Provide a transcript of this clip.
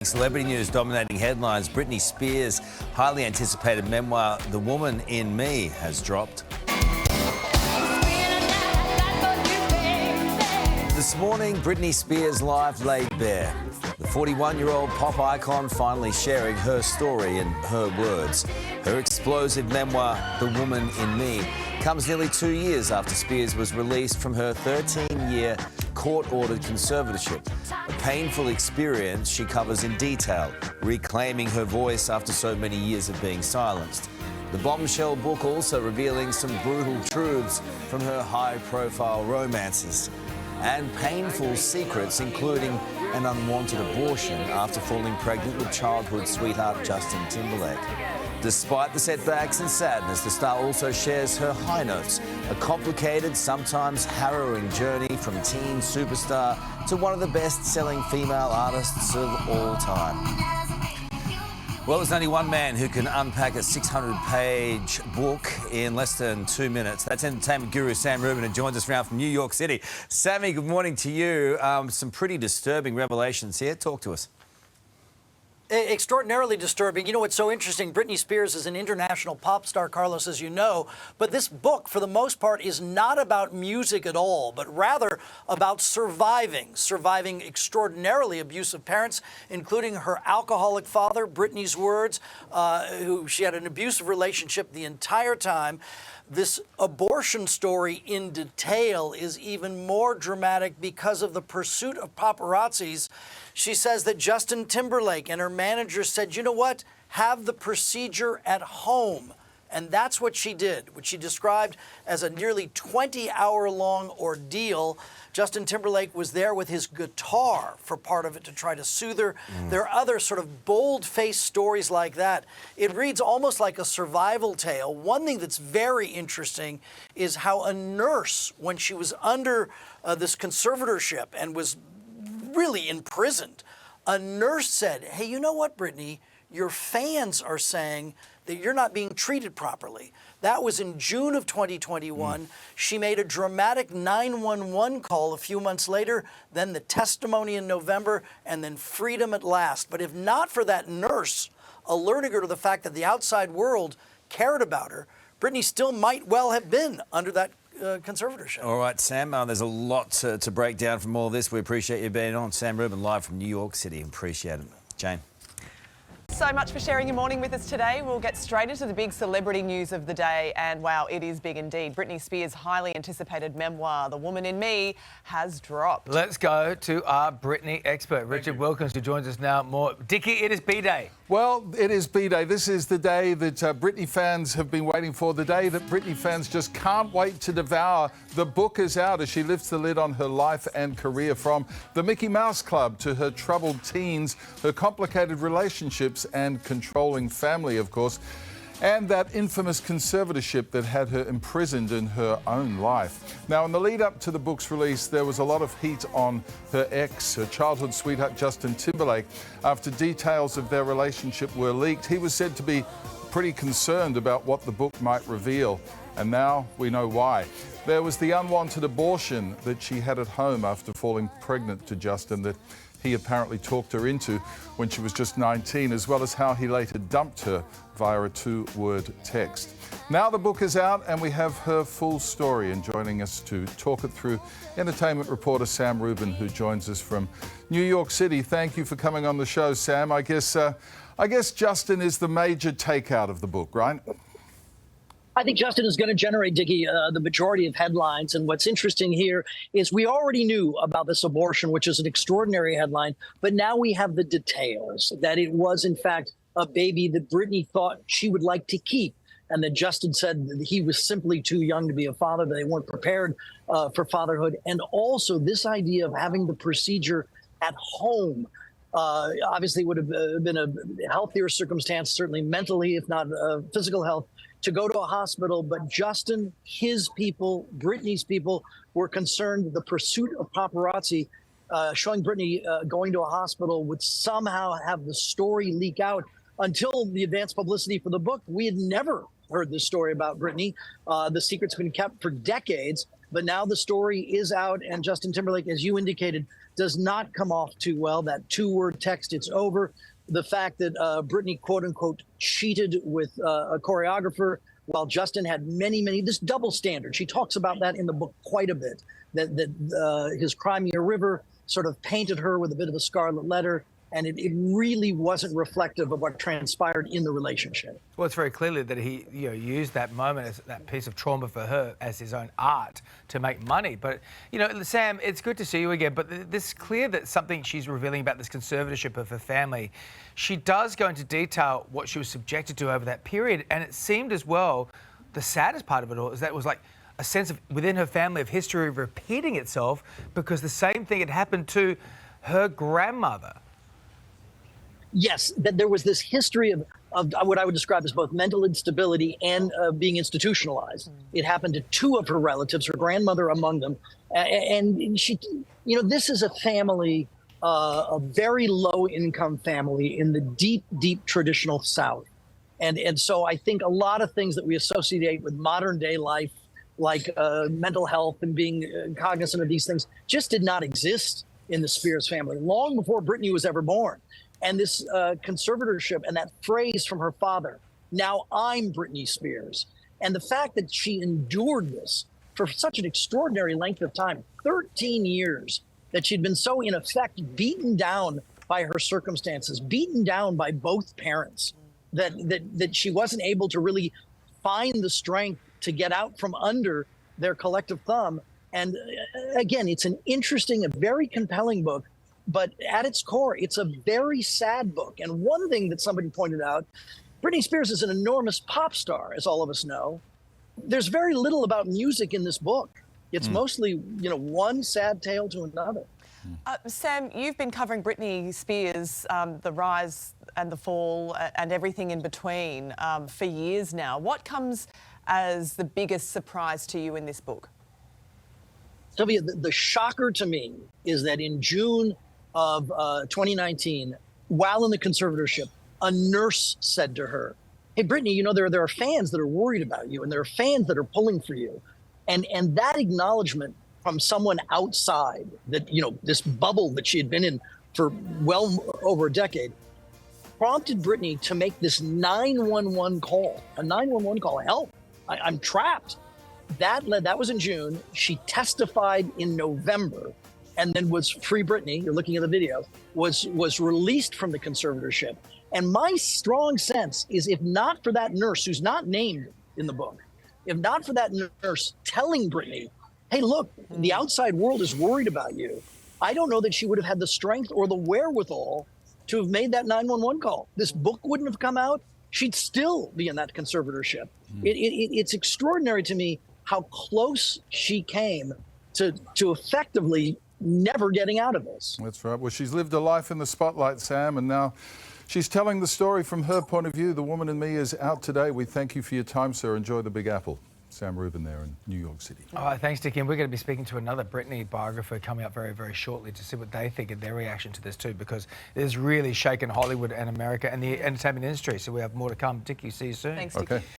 Celebrity news dominating headlines. Britney Spears' highly anticipated memoir, The Woman in Me, has dropped. This morning, Britney Spears' life laid bare. The 41-year-old pop icon finally sharing her story in her words. Her explosive memoir, The Woman in Me, comes nearly 2 years after Spears was released from her 13-year court-ordered conservatorship. A painful experience she covers in detail, reclaiming her voice after so many years of being silenced. The bombshell book also revealing some brutal truths from her high-profile romances and painful secrets, including an unwanted abortion after falling pregnant with childhood sweetheart Justin Timberlake. Despite the setbacks and sadness, the star also shares her high notes, a complicated, sometimes harrowing journey from teen superstar to one of the best-selling female artists of all time. Well, there's only one man who can unpack a 600-page book in less than 2 minutes. That's entertainment guru Sam Rubin, who joins us now from New York City. Sammy, good morning to you. Some pretty disturbing revelations here. Talk to us. Extraordinarily disturbing. You know what's so interesting? Britney Spears is an international pop star, Carlos, as you know. But this book, for the most part, is not about music at all, but rather about surviving extraordinarily abusive parents, including her alcoholic father, Britney's words, who she had an abusive relationship the entire time. This abortion story in detail is even more dramatic because of the pursuit of paparazzis. She says that Justin Timberlake and her manager said, you know what, have the procedure at home. And that's what she did, which she described as a nearly 20-hour-long ordeal. Justin Timberlake was there with his guitar for part of it to try to soothe her. There are other sort of bold-faced stories like that. It reads almost like a survival tale. One thing that's very interesting is how a nurse, when she was under this conservatorship and was really imprisoned, a nurse said, hey, you know what, Britney? Your fans are saying that you're not being treated properly. That was in June of 2021. She made a dramatic 911 call a few months later, then the testimony in November, and then freedom at last. But if not for that nurse alerting her to the fact that the outside world cared about her, Britney still might well have been under that conservatorship. All right, Sam, there's a lot to break down from all this. We appreciate you being on. Sam Rubin, live from New York City. Appreciate it. Jane. So much for sharing your morning with us today. We'll get straight into the big celebrity news of the day. And wow, it is big indeed. Britney Spears' highly anticipated memoir, The Woman in Me, has dropped. Let's go to our Britney expert, Richard Wilkins, who joins us now. Dickie, it is B-Day. Well, it is B-Day. This is the day that Britney fans have been waiting for, the day that Britney fans just can't wait to devour. The book is out as she lifts the lid on her life and career, from the Mickey Mouse Club to her troubled teens, her complicated relationships and controlling family, of course, and that infamous conservatorship that had her imprisoned in her own life. Now, in the lead up to the book's release, there was a lot of heat on her ex, her childhood sweetheart Justin Timberlake, after details of their relationship were leaked. He was said to be pretty concerned about what the book might reveal, and now we know why. There was the unwanted abortion that she had at home after falling pregnant to Justin that he apparently talked her into when she was just 19, as well as how he later dumped her via a 2-word text. Now the book is out and we have her full story, and joining us to talk it through, entertainment reporter Sam Rubin, who joins us from New York City. Thank you for coming on the show, Sam. I guess Justin is the major takeout of the book, right? I think Justin is going to generate, Dickie, the majority of headlines. And what's interesting here is we already knew about this abortion, which is an extraordinary headline, but now we have the details that it was, in fact, a baby that Britney thought she would like to keep, and that Justin said that he was simply too young to be a father, that they weren't prepared for fatherhood. And also this idea of having the procedure at home. Obviously would have been a healthier circumstance, certainly mentally, if not physical health, to go to a hospital. But Justin, his people, Britney's people, were concerned that the pursuit of paparazzi showing Britney going to a hospital would somehow have the story leak out. Until the advanced publicity for the book, we had never heard this story about Britney. The secret's been kept for decades. But now the story is out, and Justin Timberlake, as you indicated, does not come off too well. That two-word text, "it's over." The fact that Britney, quote unquote, cheated with a choreographer while Justin had many, this double standard. She talks about that in the book quite a bit, that his Cry Me a River sort of painted her with a bit of a scarlet letter. And it really wasn't reflective of what transpired in the relationship. Well, it's very clearly that he used that moment as that piece of trauma for her as his own art to make money. But, Sam, it's good to see you again, but this is clear that something she's revealing about this conservatorship of her family. She does go into detail what she was subjected to over that period, and it seemed as well, the saddest part of it all is that it was like a sense of, within her family, of history repeating itself because the same thing had happened to her grandmother. Yes, that there was this history of what I would describe as both mental instability and being institutionalized. It happened to two of her relatives, her grandmother among them. And she, this is a family, a very low income family in the deep traditional South. And so I think a lot of things that we associate with modern day life, like mental health and being cognizant of these things, just did not exist in the Spears family long before Britney was ever born. And this conservatorship and that phrase from her father, "Now I'm Britney Spears," and the fact that she endured this for such an extraordinary length of time, 13 years, that she'd been so, in effect, beaten down by her circumstances, beaten down by both parents, that she wasn't able to really find the strength to get out from under their collective thumb. And again, it's an interesting, a very compelling book. But at its core, it's a very sad book. And one thing that somebody pointed out, Britney Spears is an enormous pop star, as all of us know. There's very little about music in this book. It's mostly, one sad tale to another. Sam, you've been covering Britney Spears, the rise and the fall and everything in between for years now. What comes as the biggest surprise to you in this book? Sylvia, the shocker to me is that in June of 2019, while in the conservatorship, a nurse said to her, "Hey, Britney, there are fans that are worried about you, and there are fans that are pulling for you." And that acknowledgement from someone outside, that, this bubble that she had been in for well over a decade, prompted Britney to make this 911 call, a 911 call, "Help, I'm trapped." That was in June. She testified in November, and then was Free Britney, you're looking at the video, was released from the conservatorship. And my strong sense is, if not for that nurse, who's not named in the book, if not for that nurse telling Britney, "Hey, look, the outside world is worried about you," I don't know that she would have had the strength or the wherewithal to have made that 911 call. This book wouldn't have come out. She'd still be in that conservatorship. It's extraordinary to me how close she came to effectively never getting out of this. That's right. Well, she's lived a life in the spotlight, Sam, and now she's telling the story from her point of view. The Woman in Me is out today. We thank you for your time, sir. Enjoy the Big Apple. Sam Rubin there in New York City. All right, thanks, Dickie. And we're going to be speaking to another Britney biographer coming up very, very shortly to see what they think and their reaction to this too, because it has really shaken Hollywood and America and the entertainment industry. So we have more to come. Dickie, see you soon. Thanks, Dickie. Okay.